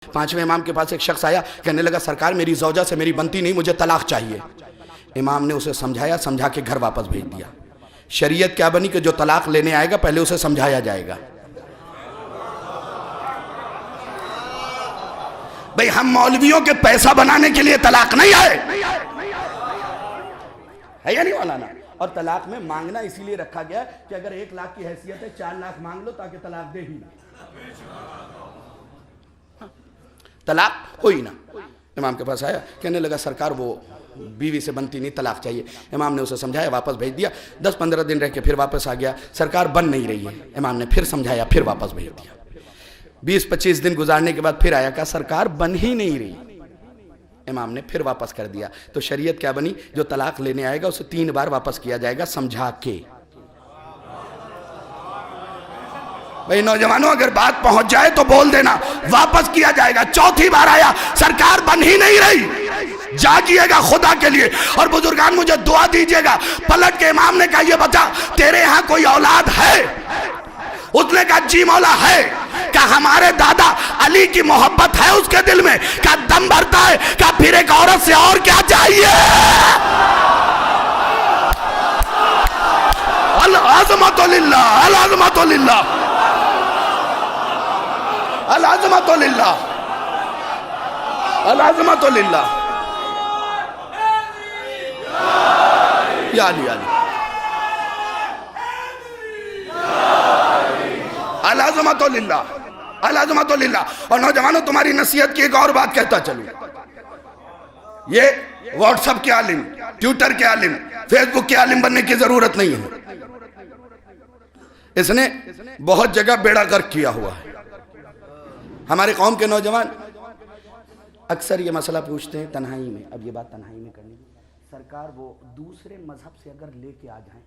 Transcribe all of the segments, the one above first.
पांचवें इमाम के पास एक शख्स आया, कहने लगा सरकार मेरी ज़ौजा से मेरी बनती नहीं, मुझे तलाक चाहिए। इमाम ने उसे समझाया, समझा के घर वापस भेज दिया। शरीयत क्या बनी कि जो तलाक लेने आएगा पहले उसे समझाया जाएगा। भाई हम मौलवियों के पैसा बनाने के लिए तलाक नहीं आए, है या नहीं मौलाना? और तलाक में मांगना इसीलिए रखा गया कि अगर 1 लाख की हैसियत है 4 लाख मांग लो ताकि तलाक दे ही ना, तलाक हो ही ना। इमाम के पास आया, कहने लगा सरकार वो बीवी से बनती नहीं, तलाक चाहिए। इमाम ने उसे समझाया, वापस भेज दिया। 10-15 दिन रह के फिर वापस आ गया, सरकार बन नहीं रही है। इमाम ने फिर समझाया, फिर वापस भेज दिया। 20-25 दिन गुजारने के बाद फिर आया, कहा सरकार बन ही नहीं रही। इमाम ने फिर वापस कर दिया। तो शरीयत क्या बनी, जो तलाक लेने आएगा उसे 3 बार वापस किया जाएगा समझा के। भाई नौजवानों, अगर बात पहुंच जाए तो बोल देना, वापस किया जाएगा। चौथी बार आया, सरकार बन ही नहीं रही, जागिएगा खुदा के लिए। और बुजुर्गान मुझे दुआ दीजिएगा। पलट के इमाम ने कहा, ये बता तेरे यहां कोई औलाद है? उसने कहा जी मौला है। क्या हमारे दादा अली की मोहब्बत है उसके दिल में? क्या दम भरता है? क्या फिर एक औरत से और क्या चाहिए? अल अज़मतु लिल्लाह, अल अज़मतु लिल्लाह, अल अज़मतु लिल्लाह, अल अज़मतु लिल्लाह। या अली, अल अज़मतु लिल्लाह, अल अज़मतु लिल्लाह। और नौजवानों, तुम्हारी नसीहत की एक और बात कहता चलूं। ये व्हाट्सएप के आलिम, ट्विटर के आलिम, फेसबुक के आलिम बनने की जरूरत नहीं है। इसने बहुत जगह बेड़ा गर्क किया हुआ है। हमारे कौम के नौजवान अक्सर ये मसला पूछते हैं तन्हाई में। अब ये बात तन्हाई में करनी, सरकार वो दूसरे मजहब से अगर लेके आ जाएं,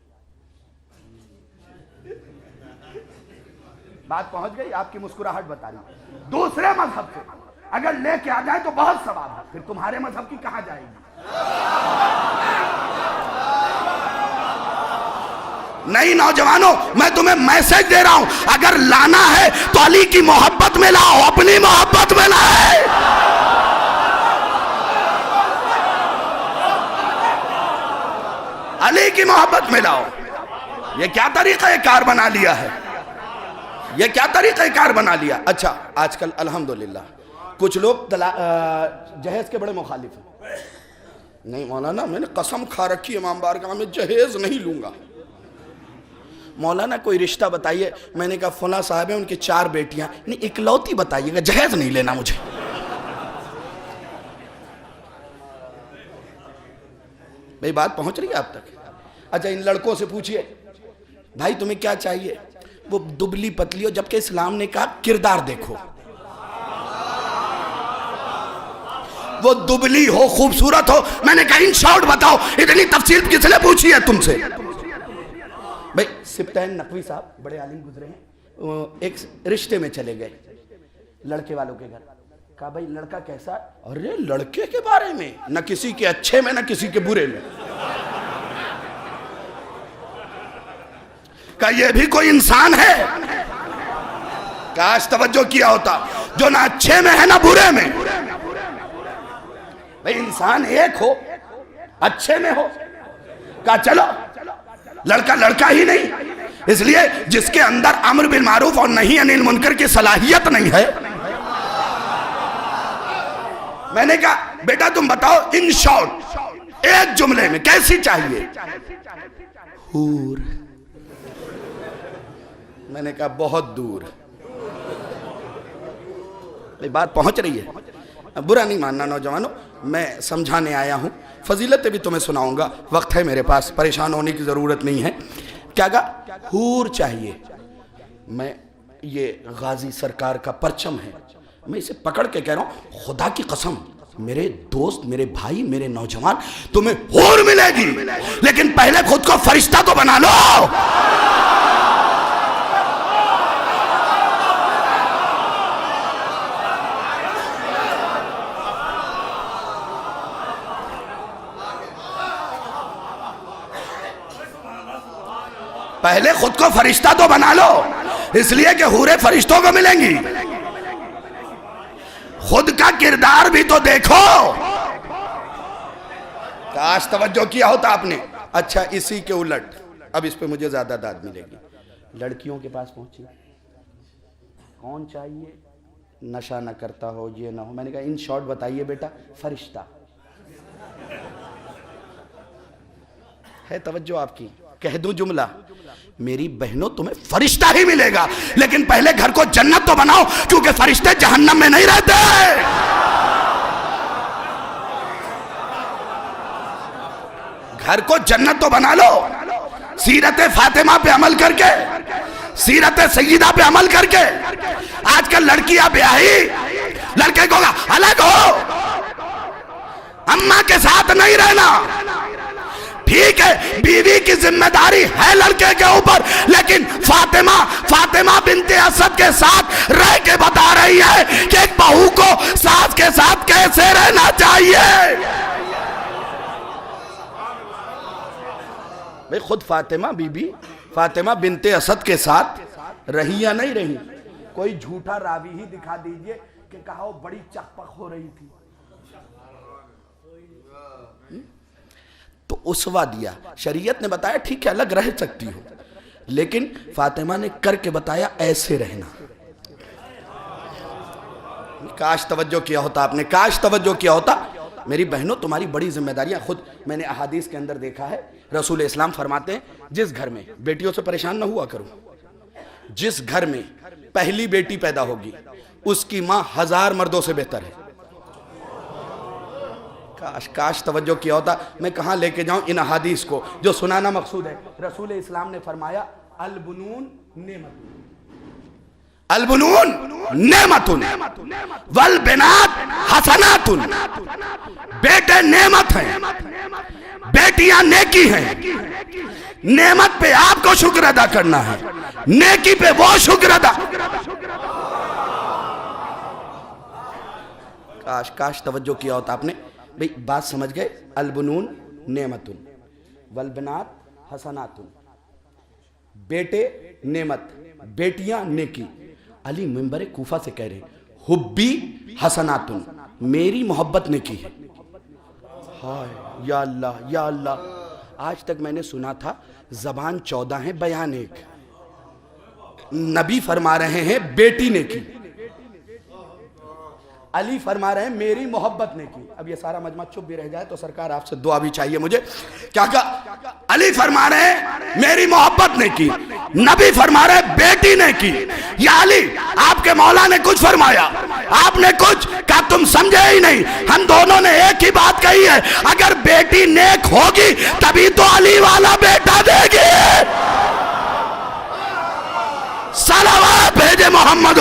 बात पहुंच गई, आपकी मुस्कुराहट बता रही। दूसरे मजहब से अगर लेके आ जाए तो बहुत सवाब है, फिर तुम्हारे मजहब की कहां जाएगी? नहीं नौजवानों, मैं तुम्हें मैसेज दे रहा हूं, अगर लाना है तो अली की मोहब्बत में लाओ, अपनी मोहब्बत में लाए। अली की मोहब्बत में लाओ। ये क्या तरीका कार बना लिया है, ये क्या तरीका कार बना लिया। अच्छा, आजकल अल्हम्दुलिल्लाह कुछ लोग जहेज के बड़े मुखालिफ हैं। नहीं मौलाना, मैंने कसम खा रखी इमाम बारगाह में जहेज नहीं लूंगा। मौलाना कोई रिश्ता बताइए। मैंने कहा फला साहब है, उनकी 4 बेटियां। नहीं, इकलौती बताइएगा, जहेज नहीं लेना मुझे। भाई बात पहुंच रही है आप तक? अच्छा, इन लड़कों से पूछिए भाई तुम्हें क्या चाहिए? वो दुबली पतली हो, जबकि इस्लाम ने कहा किरदार देखो। वो दुबली हो, खूबसूरत हो। मैंने कहा इन शॉर्ट बताओ, इतनी तफसील किसने पूछी है तुमसे? भाई सिप्तैन नकवी साहब बड़े आलिम गुजरे हैं, एक रिश्ते में चले गए लड़के वालों के घर। कहा भाई लड़का कैसा? अरे लड़के के बारे में, न किसी के अच्छे में न किसी के बुरे में। क्या ये भी कोई इंसान है? काश तवज्जो किया होता, जो ना अच्छे में है ना बुरे में। भाई इंसान एक हो, अच्छे में हो। कहा चलो लड़का लड़का ही नहीं, इसलिए जिसके अंदर अम्र बिल मारूफ और नहीं अनिल मुनकर की सलाहियत नहीं है। मैंने कहा बेटा तुम बताओ इन शॉर्ट, एक जुमले में कैसी चाहिए? हूर। मैंने कहा बहुत दूर। बात पहुंच रही है, बुरा नहीं मानना नौजवानों, मैं समझाने आया हूं। फजीलतें भी तुम्हें सुनाऊंगा, वक्त है मेरे पास, परेशान होने की जरूरत नहीं है। क्या कहा? हूर चाहिए। मैं ये गाजी सरकार का परचम है, मैं इसे पकड़ के कह रहा हूं, खुदा की कसम मेरे दोस्त, मेरे भाई, मेरे नौजवान, तुम्हें हूर मिलेगी, लेकिन पहले खुद को फरिश्ता तो बना लो। पहले खुद को फरिश्ता तो बना लो, इसलिए कि हूरे फरिश्तों को मिलेंगी। खुद का किरदार भी तो देखो। काश तवज्जो किया होता आपने। अच्छा, इसी के उलट, अब इस पे मुझे ज्यादा दाद मिलेगी। लड़कियों के पास पहुंची, कौन चाहिए, नशा ना करता हो, ये ना हो। मैंने कहा इन शॉर्ट बताइए बेटा, फरिश्ता है। तवज्जो आपकी, कह दूं जुमला, मेरी बहनों तुम्हें फरिश्ता ही मिलेगा, लेकिन पहले घर को जन्नत तो बनाओ, क्योंकि फरिश्ते जहन्नम में नहीं रहते। घर को जन्नत तो बना लो, सीरत फातिमा पे अमल करके, सीरत सय्यदा पे अमल करके। आजकल लड़कियां ब्याही, लड़के को अलग हो, अम्मा के साथ नहीं रहना। ठीक है, बीवी की जिम्मेदारी है लड़के के ऊपर, लेकिन फातिमा बिनते असद के साथ रह के बता रही है कि एक बहू को सास के साथ कैसे रहना चाहिए। भाई खुद फातिमा बिनते असद के साथ रही या नहीं रही? कोई झूठा रावी ही दिखा दीजिए कि कहा वो बड़ी चकपक हो रही थी, तो उसवा दिया। शरीयत ने बताया ठीक है अलग रह सकती हो, लेकिन फातिमा ने करके बताया ऐसे रहना। काश तवज्जो किया होता आपने, काश तवज्जो किया होता। मेरी बहनों, तुम्हारी बड़ी जिम्मेदारियां, खुद मैंने अहादीस के अंदर देखा है, रसूल इस्लाम फरमाते हैं जिस घर में, बेटियों से परेशान ना हुआ करो, जिस घर में पहली बेटी पैदा होगी उसकी मां 1000 मर्दों से बेहतर है। काश तवज्जो किया होता। मैं कहां लेके जाऊं इन अहादीस को, जो सुनाना मकसूद है। रसूल इस्लाम ने फरमाया अलबुनून नेमतुन वल बिनात हसनातुन। बेटे नेमत हैं, बेटियां नेकी हैं। नेमत पे आपको शुक्र अदा करना है, नेकी पे वो शुक्र अदा। काश तवज्जो किया होता आपने। भाई बात समझ गए? अलबुनून नेमतुन वल बिनात हसनातुन, बेटे नेमत, बेटियां नेकी। अली मिंबर कूफा से कह रहे हुब्बी हसनातुन, मेरी मोहब्बत नेकी है। हाय या अल्लाह या अल्लाह। आज तक मैंने सुना था जबान 14 है, बयान 1। नबी फरमा रहे हैं बेटी नेकी, अली फरमा रहे हैं मेरी मोहब्बत ने की। अब ये सारा मजमा चुप भी रह जाए तो सरकार आपसे दुआ भी चाहिए मुझे। क्या कहा? अली फरमा रहे हैं मेरी मोहब्बत ने की, नबी फरमा रहे हैं बेटी ने की। या अली, आपके मौला ने कुछ फरमाया, आपने कुछ कहा, तुम समझे ही नहीं। हम दोनों ने एक ही बात कही है, अगर बेटी नेक होगी तभी तो अली वाला बेटा देगी। सलावत भेजे मोहम्मद।